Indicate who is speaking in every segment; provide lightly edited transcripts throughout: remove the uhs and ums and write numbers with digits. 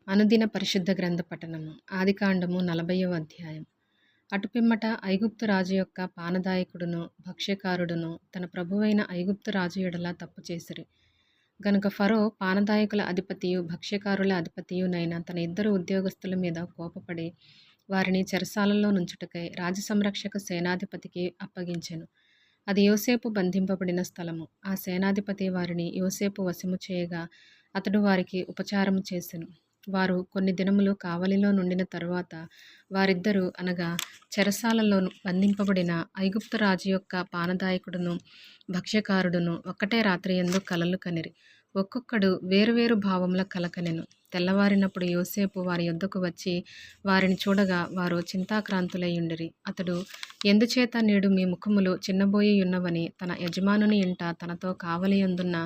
Speaker 1: అనుదిన పరిశుద్ధ గ్రంథ పఠనము. ఆదికాండము 40వ అధ్యాయం. అటుపిమ్మట ఐగుప్తు రాజు యొక్క పానదాయకుడును భక్ష్యకారుడును తన ప్రభువైన ఐగుప్తు రాజు ఎడల తప్పు చేసిరి. గనుక ఫరో పానదాయకుల అధిపతియు భక్ష్యకారుల అధిపతియునైన తన ఇద్దరు ఉద్యోగస్తుల మీద కోపపడి వారిని చెరసాలలో నుంచుటకై రాజసంరక్షక సేనాధిపతికి అప్పగించెను. అది యోసేపు బంధింపబడిన స్థలము. ఆ సేనాధిపతి వారిని యోసేపు వశము చేయగా అతడు వారికి ఉపచారము చేసెను. వారు కొన్ని దినములు కావలిలో నుండిన తరువాత వారిద్దరూ అనగా చెరసాలలో బంధింపబడిన ఐగుప్తు రాజు యొక్క పానదాయకుడును భక్ష్యకారుడును ఒక్కటే రాత్రియందు కలలు కనిరి. ఒక్కొక్కడు వేరువేరు భావముల కలకనెను. తెల్లవారినప్పుడు యోసేపు వారి యొద్దకు వచ్చి వారిని చూడగా వారు చింతాక్రాంతులయ్యుండిరి. అతడు, ఎందుచేత నేడు మీ ముఖములు చిన్నబోయియున్నవని తన యజమానుని ఇంట తనతో కావలియందున్న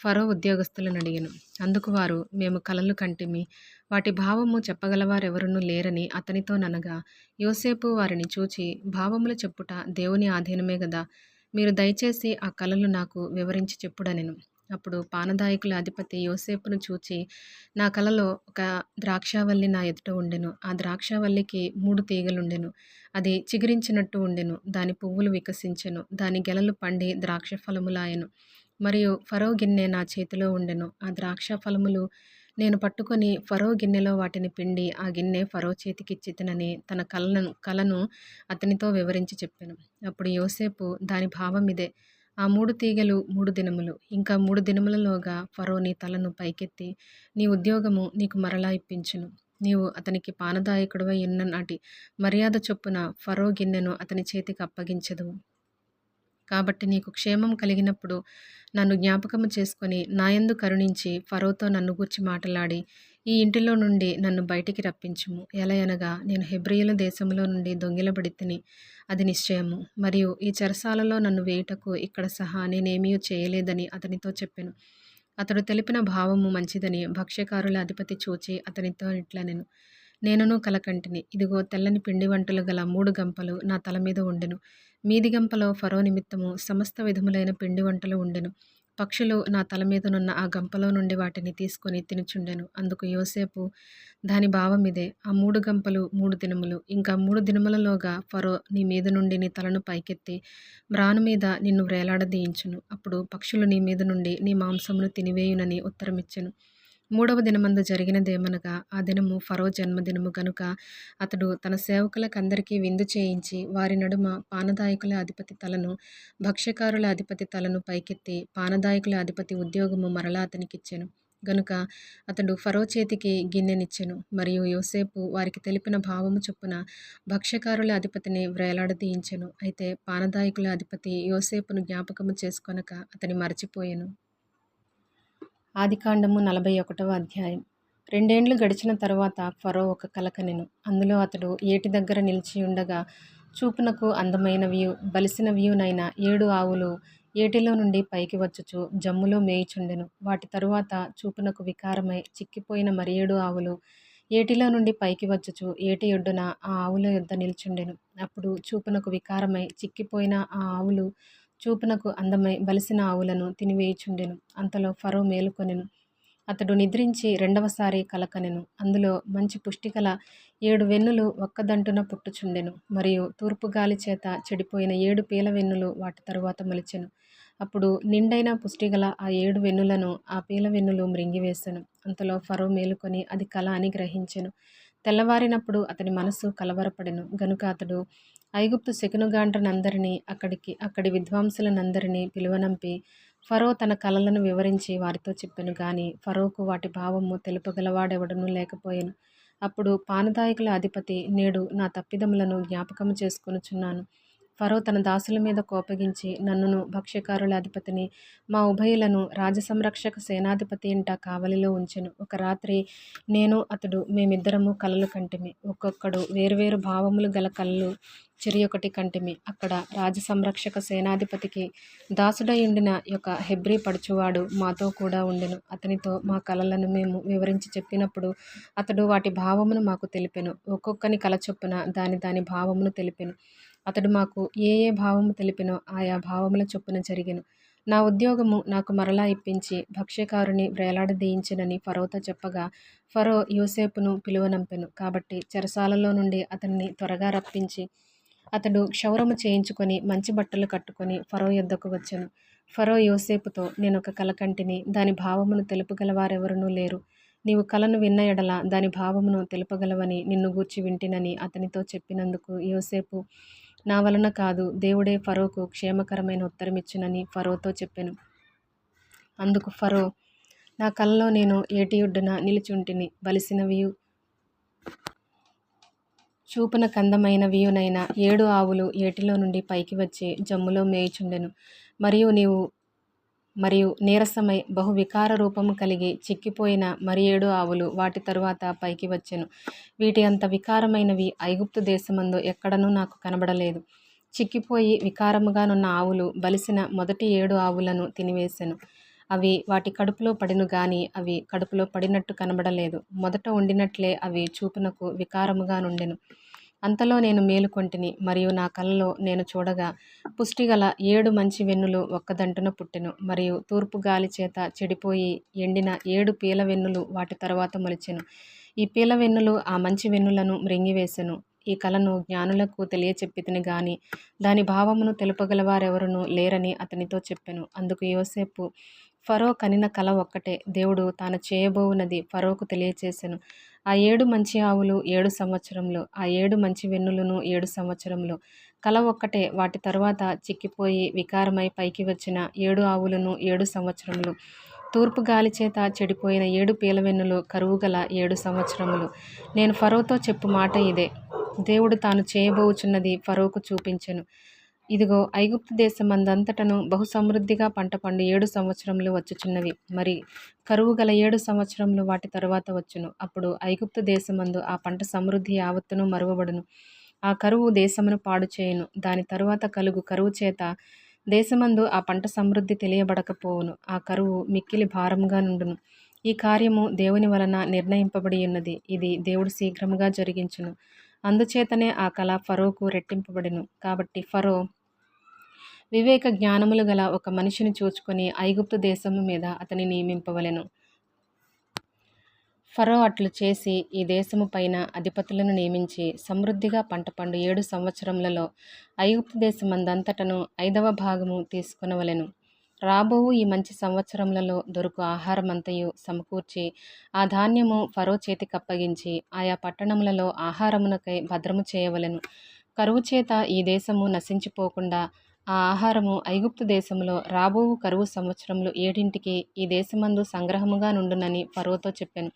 Speaker 1: ఫరో ఉద్యోగస్తులను అడిగెను. అందుకు వారు, మేము కలలు కంటిమి, వాటి భావము చెప్పగలవారెవరునూ లేరని అతనితో ననగా, యోసేపు వారిని చూచి, భావములు చెప్పుట దేవుని ఆధీనమే గదా, మీరు దయచేసి ఆ కలలు నాకు వివరించి చెప్పుడనెను. అప్పుడు పానదాయకుల అధిపతి యోసేపును చూచి, నా కలలో ఒక ద్రాక్షావల్లి నా ఎదుట ఉండెను. ఆ ద్రాక్షావల్లికి 3 తీగలుండెను. అది చిగురించినట్టు ఉండెను. దాని పువ్వులు వికసించెను. దాని గెలలు పండి ద్రాక్ష ఫలములాయెను. మరియు ఫరో గిన్నె నా చేతిలో ఉండెను. ఆ ద్రాక్ష ఫలములు నేను పట్టుకొని ఫరో గిన్నెలో వాటిని పిండి ఆ గిన్నె ఫరో చేతికిచ్చితినని తన కలను అతనితో వివరించి చెప్పెను. అప్పుడు యోసేపు, దాని భావం ఇదే, ఆ 3 తీగలు 3 దినములు, ఇంకా 3 దినములలోగా ఫరో నీ తలను పైకెత్తి నీ ఉద్యోగము నీకు మరలా ఇప్పించును. నీవు అతనికి పానదాయకుడవై ఉన్న నాటి మర్యాద చొప్పున ఫరో గిన్నెను అతని చేతికి అప్పగించెదవు. కాబట్టి నీకు క్షేమం కలిగినప్పుడు నన్ను జ్ఞాపకము చేసుకొని నాయందు కరుణించి ఫరోతో నన్ను గూర్చి మాటలాడి ఈ ఇంటిలో నుండి నన్ను బయటికి రప్పించుము. ఎలయనగా నేను హెబ్రీయుల దేశంలో నుండి దొంగిలబడి తిని, అది నిశ్చయము. మరియు ఈ చెరసాలలో నన్ను వేయుటకు ఇక్కడ సహా నేనేమీ చేయలేదని అతనితో చెప్పెను. అతడు తెలిపిన భావము మంచిదని భక్ష్యకారుల అధిపతి చూచి అతనితో ఇట్లనెను, నేనును కలకంటిని. ఇదిగో తెల్లని పిండి వంటలు గల 3 గంపలు నా తల మీద ఉండెను. మీది గంపలో ఫరో నిమిత్తము సమస్త విధములైన పిండి వంటలు ఉండెను. పక్షులు నా తల మీదనున్న ఆ గంపలో నుండి వాటిని తీసుకొని తినుచుండెను. అందుకు యోసేపు, దాని భావం ఇదే, ఆ 3 గంపలు 3 దినములు, ఇంకా 3 దినములలోగా ఫరో నీ మీద నుండి నీ తలను పైకెత్తి మ్రాను మీద నిన్ను వ్రేలాడదీయించును. అప్పుడు పక్షులు నీ మీద నుండి నీ మాంసమును తినివేయునని ఉత్తరమిచ్చెను. 3వ దినమందు జరిగినదేమనగా, ఆ దినము ఫరో జన్మదినము గనుక అతడు తన సేవకులకందరికీ విందు చేయించి వారి నడుమ పానదాయకుల అధిపతి తలను భక్ష్యకారుల అధిపతి తలను పైకెత్తి పానదాయకుల అధిపతి ఉద్యోగము మరలా అతనికిచ్చెను. గనుక అతడు ఫరో చేతికి గిన్నెనిచ్చెను. మరియు యోసేపు వారికి తెలిపిన భావము చొప్పున భక్ష్యకారుల అధిపతిని వ్రేలాడదీయించెను. అయితే పానదాయకుల అధిపతి యోసేపును జ్ఞాపకము చేసుకొనక అతని మరచిపోయెను. ఆదికాండము 41వ అధ్యాయం. 2 ఏండ్లు గడిచిన తరువాత ఫరో ఒక కల కనెను. అందులో అతడు ఏటి దగ్గర నిలిచియుండగా చూపునకు అందమైనవియు బలిసినవియునైన 7 ఆవులు ఏటిలో నుండి పైకి వచ్చుచు జమ్ములో మేయుచుండెను. వాటి తరువాత చూపునకు వికారమై చిక్కిపోయిన మరి 7 ఆవులు ఏటిలో నుండి పైకి వచ్చుచు ఏటి ఒడ్డున ఆ ఆవుల యొద్ద నిల్చుండెను. అప్పుడు చూపునకు వికారమై చిక్కిపోయిన ఆ ఆవులు చూపునకు అందమై బలిసిన ఆవులను తినివేయుచుండెను. అంతలో ఫరో మేలుకొనెను. అతడు నిద్రించి రెండవసారి కలకనెను. అందులో మంచి పుష్టిగల 7 వెన్నులు ఒక్కదంటున పుట్టుచుండెను. మరియు తూర్పు గాలి చేత చెడిపోయిన 7 పీల వెన్నులు వాటి తరువాత మొలిచెను. అప్పుడు నిండైన పుష్టిగల ఆ 7 వెన్నులను ఆ పీల వెన్నులు మృంగివేసెను. అంతలో ఫరో మేలుకొని అది కల అని గ్రహించెను. తెల్లవారినప్పుడు అతని మనస్సు కలవరపడెను. గనుక అతడు ఐగుప్తు శకునగాండ్రనందరినీ అక్కడి విద్వాంసులనందరినీ పిలువనంపి ఫరో తన కలలను వివరించి వారితో చెప్పెను. గాని ఫరోకు వాటి భావము తెలుపగలవాడెవడనూ లేకపోయెను. అప్పుడు పానదాయకుల అధిపతి, నేడు నా తప్పిదములను జ్ఞాపకము చేసుకొనుచున్నాను. ఫరో తన దాసుల మీద కోపగించి నన్నును భక్ష్యకారుల అధిపతిని మా ఉభయులను రాజసంరక్షక సేనాధిపతి ఇంట కావలిలో ఉంచెను. ఒక రాత్రి నేను అతడు మేమిద్దరము కలలు కంటిమి. ఒక్కొక్కడు వేరువేరు భావములు గల కలలు చెరియొకటి కంటిమి. అక్కడ రాజసంరక్షక సేనాధిపతికి దాసుడయుండిన యొక్క హెబ్రీ పడుచువాడు మాతో కూడా ఉండెను. అతనితో మా కలలను మేము వివరించి చెప్పినప్పుడు అతడు వాటి భావమును మాకు తెలిపెను. ఒక్కొక్కని కల చొప్పున దాని భావమును తెలిపెను. అతడు మాకు ఏ భావము తెలిపినో ఆయా భావముల చొప్పున జరిగెను. నా ఉద్యోగము నాకు మరలా ఇప్పించి భక్ష్యకారుని వ్రేలాడదీయించెనని ఫరోతో చెప్పగా, ఫరో యోసేపును పిలువనంపెను. కాబట్టి చెరసాలలో నుండి అతనిని త్వరగా రప్పించి అతడు క్షౌరము చేయించుకొని మంచి బట్టలు కట్టుకొని ఫరో యొద్దకు వచ్చెను. ఫరో యోసేపుతో, నేనొక కల కంటిని, దాని భావమును తెలుపగలవారెవరునూ లేరు. నీవు కలను విన్న ఎడల దాని భావమును తెలుపగలవని నిన్ను గూర్చి వింటినని అతనితో చెప్పినందుకు యోసేపు, నా వలన కాదు, దేవుడే ఫరోకు క్షేమకరమైన ఉత్తరమిచ్చునని ఫరోతో చెప్పెను. అందుకు ఫరో, నా కలలో నేను ఏటియొడ్డున నిలిచుంటిని. బలిసినవియు చూపున కందమైనవియునైన 7 ఆవులు ఏటిలో నుండి పైకి వచ్చి జమ్ములో మేయుచుండెను. మరియు నీరసమై బహు వికార రూపము కలిగి చిక్కిపోయిన మరి 7 ఆవులు వాటి తరువాత పైకి వచ్చెను. వీటి అంత వికారమైనవి ఐగుప్తు దేశమందు ఎక్కడనూ నాకు కనబడలేదు. చిక్కిపోయి వికారముగానున్న ఆవులు బలిసిన మొదటి 7 ఆవులను తినివేశెను. అవి వాటి కడుపులో పడిను గాని అవి కడుపులో పడినట్టు కనబడలేదు. మొదట ఉండినట్లే అవి చూపునకు వికారముగా నుండెను. అంతలో నేను మేలుకొంటిని, మరియు నా కలలో నేను చూడగా పుష్టిగల 7 మంచి వెన్నులు ఒక్కదంటున పుట్టెను. మరియు తూర్పు గాలి చేత చెడిపోయి ఎండిన 7 పీల వెన్నులు వాటి తరువాత మొలిచెను. ఈ పీల వెన్నులు ఆ మంచి వెన్నులను మ్రింగివేసెను. ఈ కలను జ్ఞానులకు తెలియచెప్పితిని గాని దాని భావమును తెలుపగలవారెవరునూ లేరని అతనితో చెప్పెను. అందుకు యోసేపు, ఫరో కనిన కల ఒక్కటే, దేవుడు తాను చేయబోవునది ఫరోకు తెలియచేసెను. ఆ 7 మంచి ఆవులు 7 సంవత్సరములు, ఆ 7 మంచి వెన్నులను 7 సంవత్సరములు. కల ఒక్కటే, వాటి తరువాత చిక్కిపోయి వికారమై పైకి వచ్చిన 7 ఆవులను 7 సంవత్సరములు. తూర్పు గాలి చేత చెడిపోయిన 7 పీలవెన్నులు కరువుగల 7 సంవత్సరములు. నేను ఫరోతో చెప్పు మాట ఇదే, దేవుడు తాను చేయబోవుచున్నది ఫరోకు చూపించెను. ఇదిగో, ఐగుప్తు దేశమందంతటను బహు సమృద్ధిగా పంట పండు 7 సంవత్సరములు వచ్చుచున్నవి. మరి కరువు గల 7 సంవత్సరములు వాటి తరువాత వచ్చును. అప్పుడు ఐగుప్తు దేశమందు ఆ పంట సమృద్ధి యావత్తును మరువబడును. ఆ కరువు దేశమును పాడు చేయును. దాని తరువాత కలుగు కరువు చేత దేశమందు ఆ పంట సమృద్ధి తెలియబడకపోవును. ఆ కరువు మిక్కిలి భారముగా నుండును. ఈ కార్యము దేవుని వలన నిర్ణయింపబడి ఉన్నది. ఇది దేవుడు శీఘ్రముగా జరిగించును. అందుచేతనే ఆ కల ఫరోకు రెట్టింపబడెను. కాబట్టి ఫరో వివేక జ్ఞానములు గల ఒక మనిషిని చూచుకొని ఐగుప్తు దేశము మీద అతని నియమింపవలెను. ఫరో అట్లు చేసి ఈ దేశము పైన అధిపతులను నియమించి సమృద్ధిగా పంట పండు 7 సంవత్సరములలో ఐగుప్తు దేశమందంతటను 5వ భాగము తీసుకొనవలెను. రాబోవు ఈ మంచి సంవత్సరములలో దొరుకు ఆహారమంతయు సమకూర్చి ఆ ధాన్యము ఫరో చేతికప్పగించి ఆయా పట్టణములలో ఆహారమునకై భద్రము చేయవలెను. కరువు చేత ఈ దేశము నశించిపోకుండా ఆ ఆహారము ఐగుప్తు దేశములో రాబోవు కరువు సంవత్సరములు 7 ఈ దేశమందు సంగ్రహముగా నుండునని ఫరోతో చెప్పెను.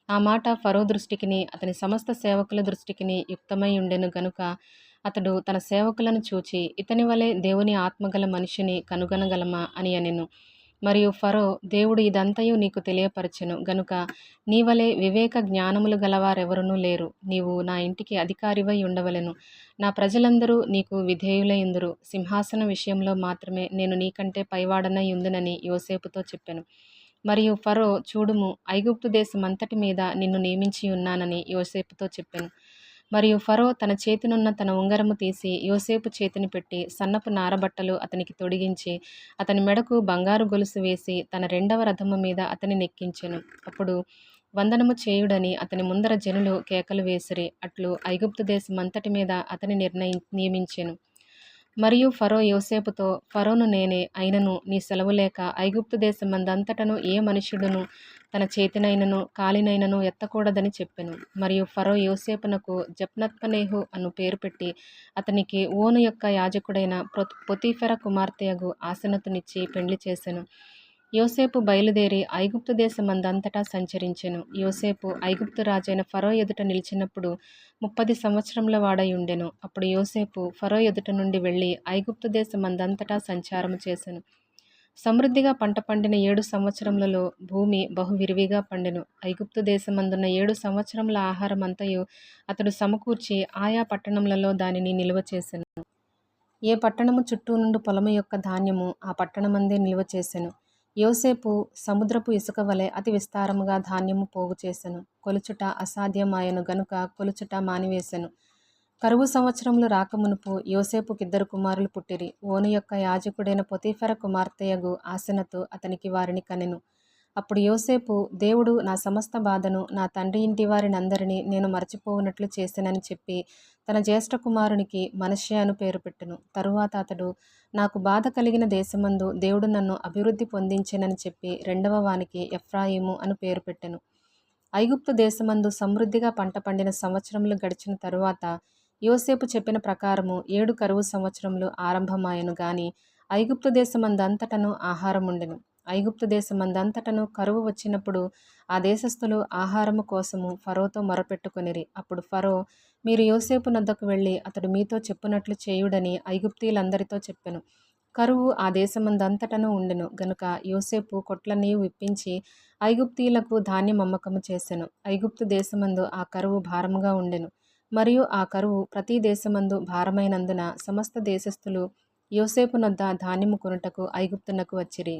Speaker 1: ఆ మాట ఫరో దృష్టికిని అతని సమస్త సేవకుల దృష్టికిని యుక్తమై ఉండెను గనుక అతడు తన సేవకులను చూచి, ఇతని వలె దేవుని ఆత్మగల మనిషిని కనుగొనగలమా అని అనెను. మరియు ఫరో, దేవుడు ఇదంతయు నీకు తెలియపరచెను గనుక నీ వలె వివేక జ్ఞానములు గలవారెవరునూ లేరు. నీవు నా ఇంటికి అధికారివై ఉండవలెను. నా ప్రజలందరూ నీకు విధేయులైయుందురు. సింహాసన విషయంలో మాత్రమే నేను నీకంటే పైవాడనై ఉందునని యోసేపుతో చెప్పెను. మరియు ఫరో, చూడుము, ఐగుప్తు దేశమంతటి మీద నిన్ను నియమించి ఉన్నానని యోసేపుతో చెప్పెను. మరియు ఫరో తన చేతినున్న తన ఉంగరము తీసి యోసేపు చేతిని పెట్టి సన్నపు నారబట్టలు అతనికి తొడిగించి అతని మెడకు బంగారు గొలుసు వేసి తన 2వ రథము మీద అతని నెక్కించెను. అప్పుడు వందనము చేయుడని అతని ముందర జనులు కేకలు వేసిరి. అట్లు ఐగుప్తు దేశమంతటి మీద అతని నియమించెను. మరియు ఫరో యోసేపుతో, ఫరోను నేనే, అయినను నీ సెలవు లేక ఐగుప్తు దేశమందంతటను ఏ మనుష్యుడును తన చేతినైనను కాలినైనను ఎత్తకూడదని చెప్పెను. మరియు ఫరో యోసేపునకు జప్నత్పనేహు అను పేరు పెట్టి అతనికి ఓను యొక్క యాజకుడైన పొతీఫెర కుమార్తెయగు ఆసెనతునిచ్చి పెండ్లి చేసెను. యోసేపు బయలుదేరి ఐగుప్తు దేశమందంతటా సంచరించెను. యోసేపు ఐగుప్తు రాజైన ఫరో ఎదుట నిలిచినప్పుడు 30 సంవత్సరముల వాడై ఉండెను. అప్పుడు యోసేపు ఫరో ఎదుట నుండి వెళ్ళి ఐగుప్తు దేశమందంతటా సంచారము చేసెను. సమృద్ధిగా పంట పండిన 7 సంవత్సరములలో భూమి బహు విరివిగా పండెను. ఐగుప్తు దేశమందున్న 7 సంవత్సరముల ఆహారమంతయు అతడు సమకూర్చి ఆయా పట్టణములలో దానిని నిలువ చేసెను. ఏ పట్టణము చుట్టూ నుండి పొలము యొక్క ధాన్యము ఆ పట్టణమందే నిలువ చేసెను. యోసేపు సముద్రపు ఇసుక వలె అతి విస్తారముగా ధాన్యము పోగు చేసెను. కొలుచుట అసాధ్యమాయెను గనుక కొలుచుట మానివేసెను. కరువు సంవత్సరములు రాకమునుపు యోసేపుకిద్దరు కుమారులు పుట్టిరి. ఓను యొక్క యాజకుడైన పొతీఫెర కుమార్తెయగు ఆసెనతు అతనికి వారిని కనెను. అప్పుడు యోసేపు, దేవుడు నా సమస్త బాధను నా తండ్రి ఇంటి వారినందరినీ నేను మరచిపోవునట్లు చేసెనని చెప్పి తన జ్యేష్ఠ కుమారునికి మనష్షే అను పేరు పెట్టెను. తరువాత అతడు, నాకు బాధ కలిగిన దేశమందు దేవుడు నన్ను అభివృద్ధి పొందించెనని చెప్పి రెండవ వానికి ఎఫ్రాయిము అను పేరు పెట్టెను. ఐగుప్తు దేశమందు సమృద్ధిగా పంట పండిన సంవత్సరములు గడిచిన తరువాత యోసేపు చెప్పిన ప్రకారము 7 కరువు సంవత్సరములు ఆరంభమాయెను గాని ఐగుప్తు దేశమందంతటను ఆహారముండెను. ఐగుప్తు దేశమందంతటను కరువు వచ్చినప్పుడు ఆ దేశస్థులు ఆహారము కోసము ఫరోతో మొరపెట్టుకొనిరి. అప్పుడు ఫరో, మీరు యోసేపు నద్దకు వెళ్ళి అతడు మీతో చెప్పునట్లు చేయుడని ఐగుప్తీయులందరితో చెప్పెను. కరువు ఆ దేశమందంతటను ఉండెను గనుక యోసేపు కొట్లన్నీ విప్పించి ఐగుప్తీయులకు ధాన్యం అమ్మకము చేసెను. ఐగుప్తు దేశమందు ఆ కరువు భారముగా ఉండెను. మరియు ఆ కరువు ప్రతి దేశమందు భారమైనందున సమస్త దేశస్థులు యోసేపు నొద్ద ధాన్యము కొనుటకు ఐగుప్తునకు వచ్చిరి.